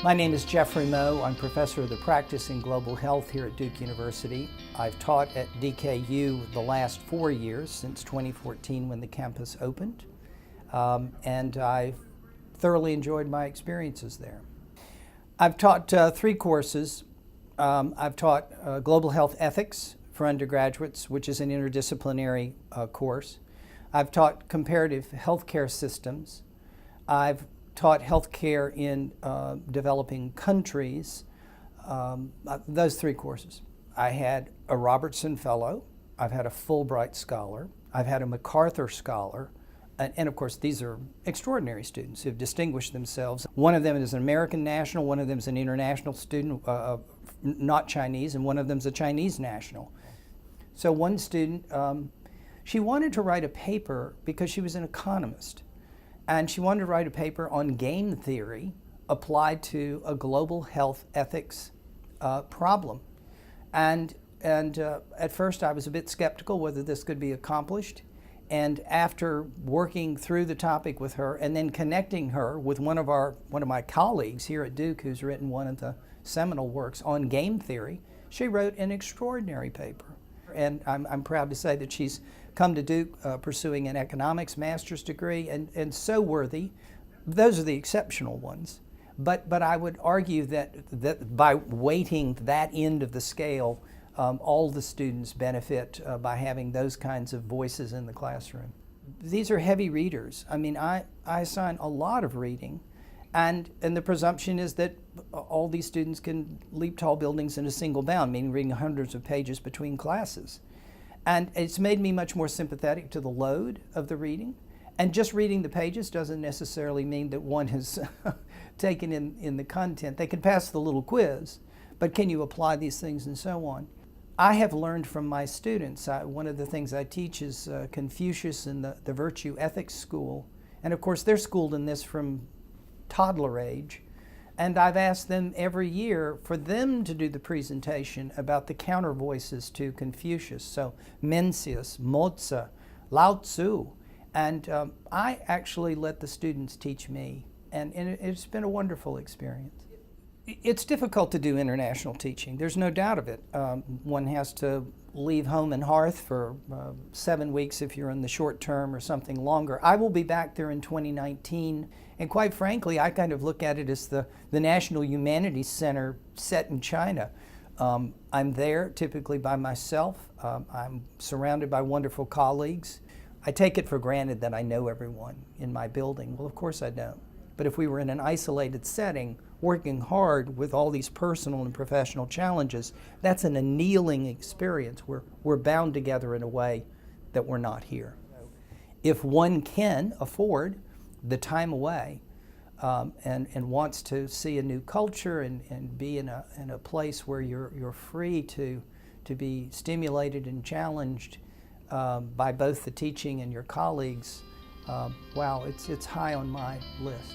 My name is Jeffrey Moe. I'm professor of the practice in global health here at Duke University. I've taught at DKU the last 4 years, since 2014 when the campus opened, and I've thoroughly enjoyed my experiences there. I've taught 3 courses. I've taught global health ethics for undergraduates, which is an interdisciplinary course. I've taught comparative healthcare systems. I've taught healthcare in developing countries, those 3 courses. I had a Robertson Fellow, I've had a Fulbright Scholar, I've had a MacArthur Scholar, and of course these are extraordinary students who have distinguished themselves. One of them is an American national, one of them is an international student, not Chinese, and one of them is a Chinese national. So one student, she wanted to write a paper because she was an economist. And she wanted to write a paper on game theory applied to a global health ethics problem. And at first I was a bit skeptical whether this could be accomplished. And after working through the topic with her and then connecting her with one of my colleagues here at Duke who's written one of the seminal works on game theory, she wrote an extraordinary paper. And I'm proud to say that she's come to Duke pursuing an economics master's degree, and so worthy. Those are the exceptional ones. But I would argue that by weighting that end of the scale, all the students benefit by having those kinds of voices in the classroom. These are heavy readers. I mean, I assign a lot of reading, and the presumption is that all these students can leap tall buildings in a single bound, meaning reading hundreds of pages between classes. And it's made me much more sympathetic to the load of the reading. And just reading the pages doesn't necessarily mean that one has taken in the content. They can pass the little quiz, but can you apply these things and so on? I have learned from my students. One of the things I teach is Confucius and the Virtue Ethics School. And of course they're schooled in this from toddler age. And I've asked them every year for them to do the presentation about the counter voices to Confucius. So Mencius, Mozi, Lao Tzu. And I actually let the students teach me. And it's been a wonderful experience. It's difficult to do international teaching. There's no doubt of it. One has to leave home and hearth for 7 weeks if you're in the short term or something longer. I will be back there in 2019. And quite frankly, I kind of look at it as the National Humanities Center set in China. I'm there typically by myself. I'm surrounded by wonderful colleagues. I take it for granted that I know everyone in my building. Well, of course I don't. But if we were in an isolated setting, working hard with all these personal and professional challenges, that's an annealing experience. We're bound together in a way that we're not here. If one can afford the time away and wants to see a new culture and be in a place where you're free to be stimulated and challenged by both the teaching and your colleagues, wow, it's high on my list.